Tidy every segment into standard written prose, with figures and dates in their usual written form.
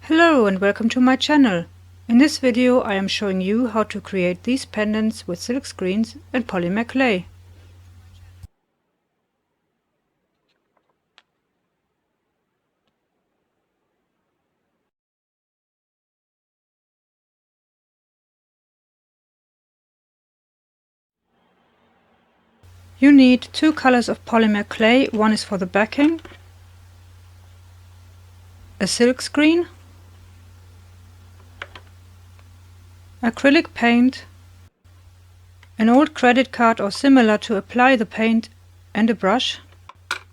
Hello and welcome to my channel. In this video I am showing you how to create these pendants with silk screens and polymer clay. You need two colors of polymer clay. One is for the backing, a silk screen, acrylic paint, an old credit card or similar to apply the paint, and a brush.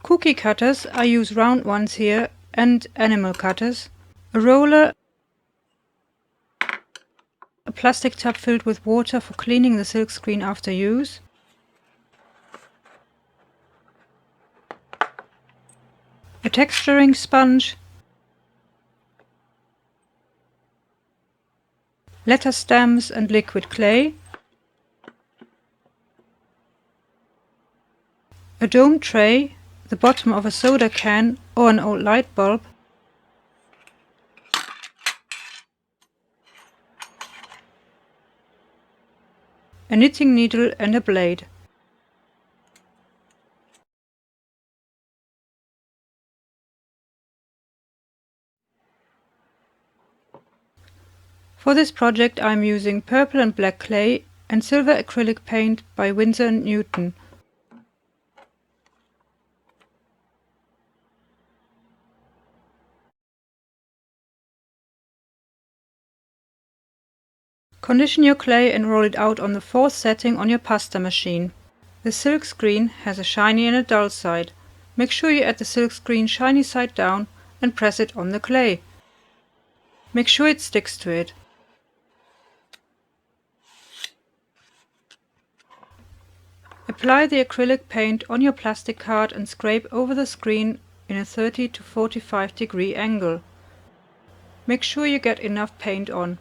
Cookie cutters, I use round ones here, and animal cutters, a roller, a plastic tub filled with water for cleaning the silk screen after use, a texturing sponge, letter stamps and liquid clay, a dome tray, the bottom of a soda can or an old light bulb, a knitting needle and a blade. For this project I am using purple and black clay and silver acrylic paint by Winsor & Newton. Condition your clay and roll it out on the fourth setting on your pasta machine. The silk screen has a shiny and a dull side. Make sure you add the silk screen shiny side down and press it on the clay. Make sure it sticks to it. Apply the acrylic paint on your plastic card and scrape over the screen in a 30 to 45 degree angle. Make sure you get enough paint on.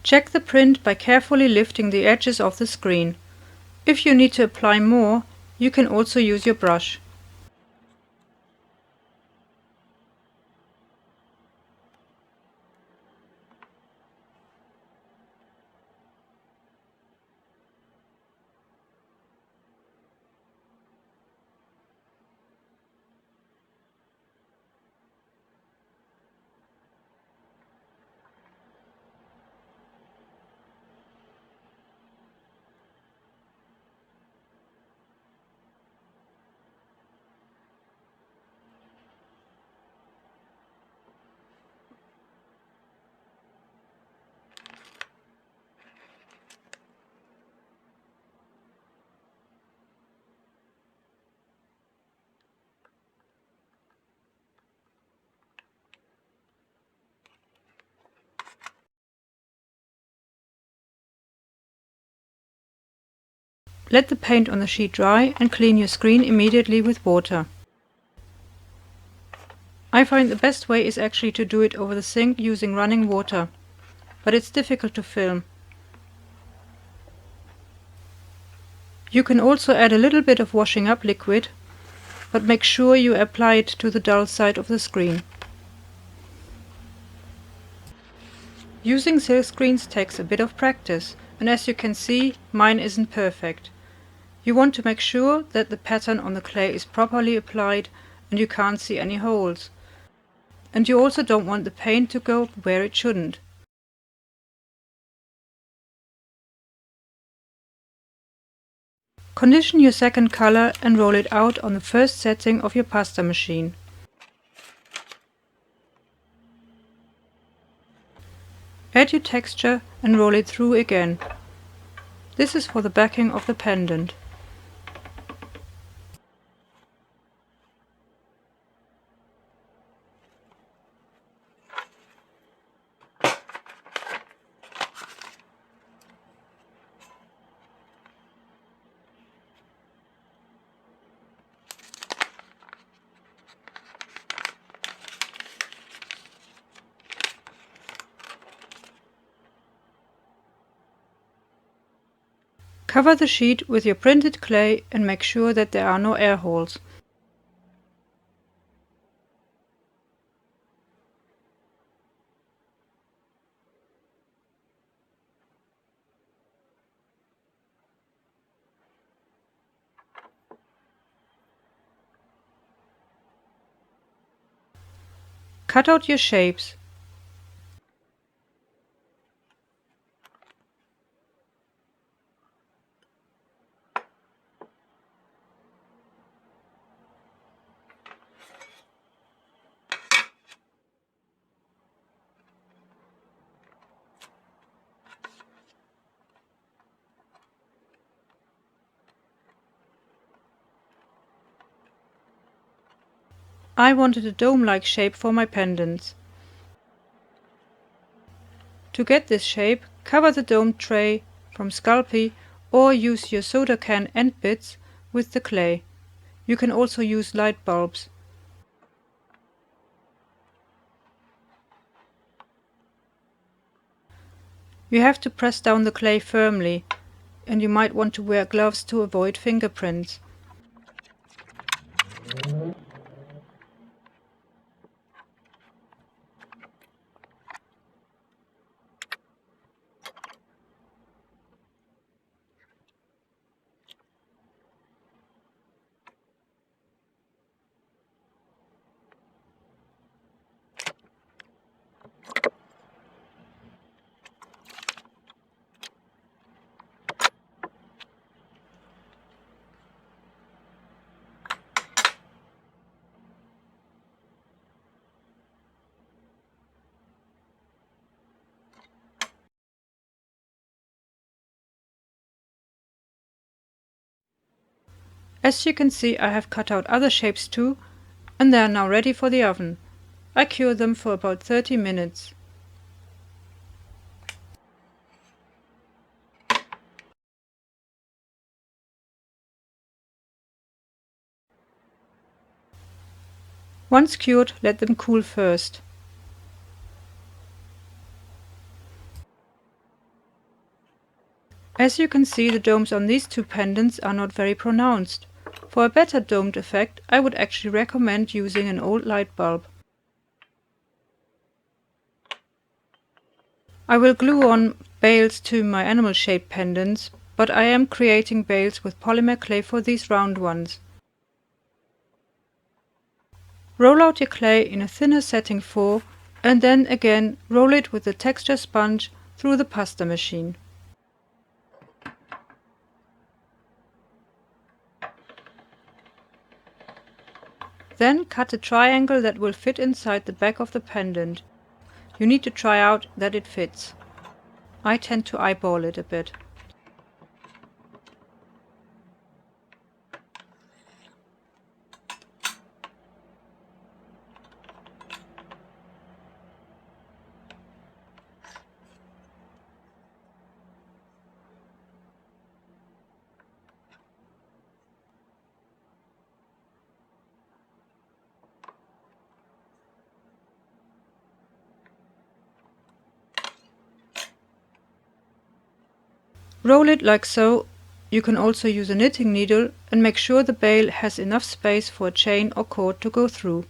Check the print by carefully lifting the edges of the screen. If you need to apply more, you can also use your brush. Let the paint on the sheet dry and clean your screen immediately with water. I find the best way is actually to do it over the sink using running water, but it's difficult to film. You can also add a little bit of washing up liquid, but make sure you apply it to the dull side of the screen. Using silk screens takes a bit of practice, and as you can see, mine isn't perfect. You want to make sure that the pattern on the clay is properly applied and you can't see any holes. And you also don't want the paint to go where it shouldn't. Condition your second color and roll it out on the first setting of your pasta machine. Add your texture and roll it through again. This is for the backing of the pendant. Cover the sheet with your printed clay and make sure that there are no air holes. Cut out your shapes. I wanted a dome-like shape for my pendants. To get this shape, cover the dome tray from Sculpey or use your soda can end bits with the clay. You can also use light bulbs. You have to press down the clay firmly, and you might want to wear gloves to avoid fingerprints. As you can see, I have cut out other shapes too, and they are now ready for the oven. I cure them for about 30 minutes. Once cured, let them cool first. As you can see, the domes on these two pendants are not very pronounced. For a better domed effect, I would actually recommend using an old light bulb. I will glue on bails to my animal-shaped pendants, but I am creating bails with polymer clay for these round ones. Roll out your clay in a thinner setting 4 and then again roll it with the texture sponge through the pasta machine. Then cut a triangle that will fit inside the back of the pendant. You need to try out that it fits. I tend to eyeball it a bit. Roll it like so. You can also use a knitting needle and make sure the bail has enough space for a chain or cord to go through.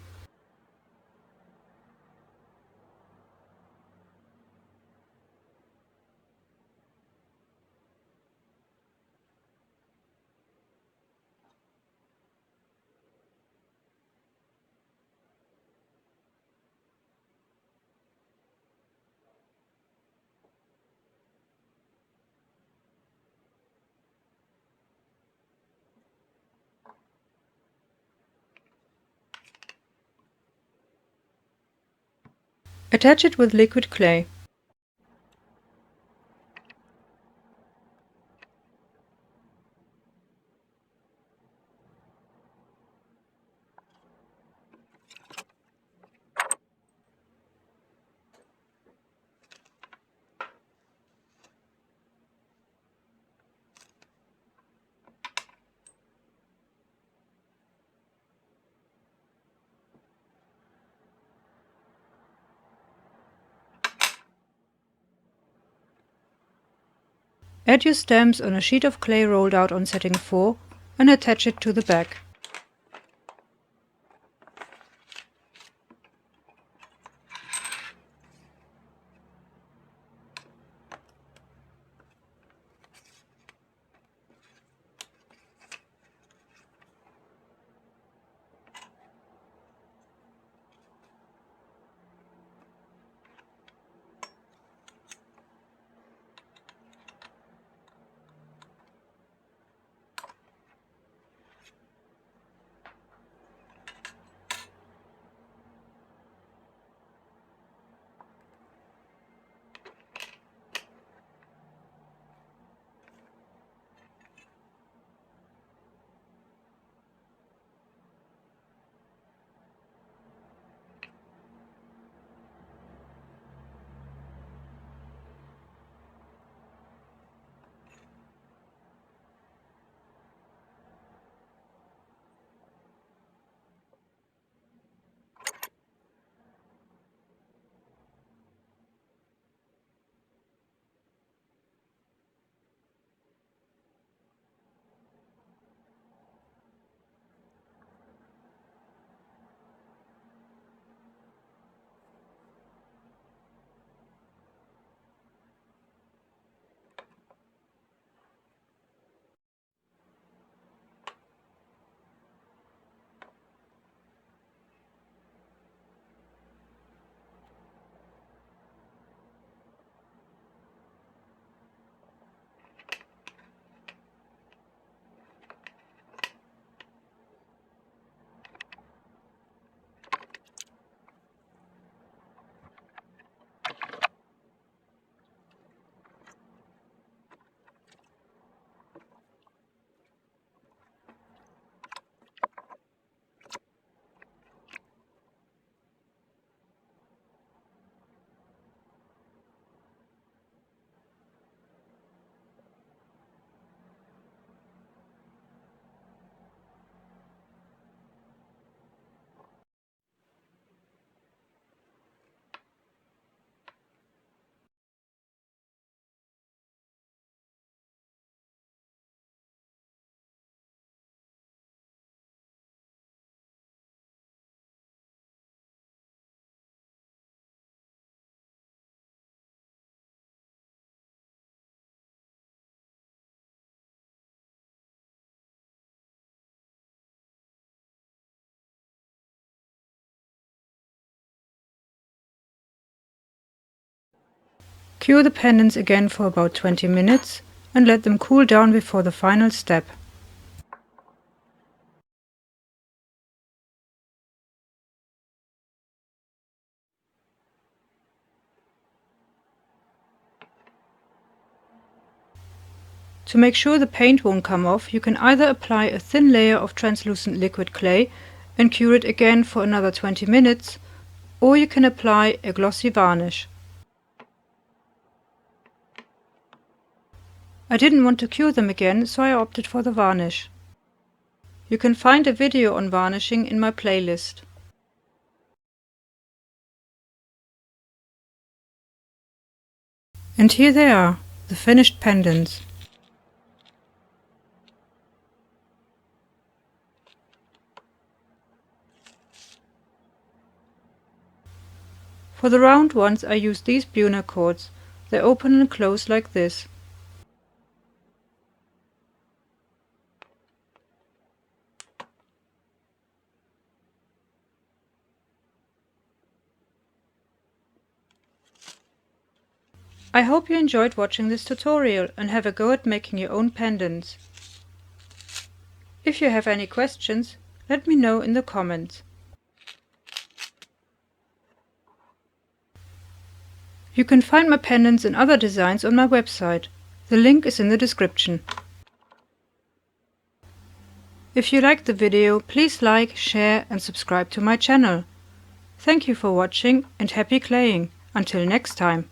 Attach it with liquid clay. Add your stamps on a sheet of clay rolled out on setting 4 and attach it to the back. Cure the pendants again for about 20 minutes and let them cool down before the final step. To make sure the paint won't come off, you can either apply a thin layer of translucent liquid clay and cure it again for another 20 minutes, or you can apply a glossy varnish. I didn't want to cure them again, so I opted for the varnish. You can find a video on varnishing in my playlist. And here they are, the finished pendants. For the round ones I used these Buna cords. They open and close like this. I hope you enjoyed watching this tutorial and have a go at making your own pendants. If you have any questions, let me know in the comments. You can find my pendants and other designs on my website. The link is in the description. If you liked the video, please like, share and subscribe to my channel. Thank you for watching and happy claying. Until next time.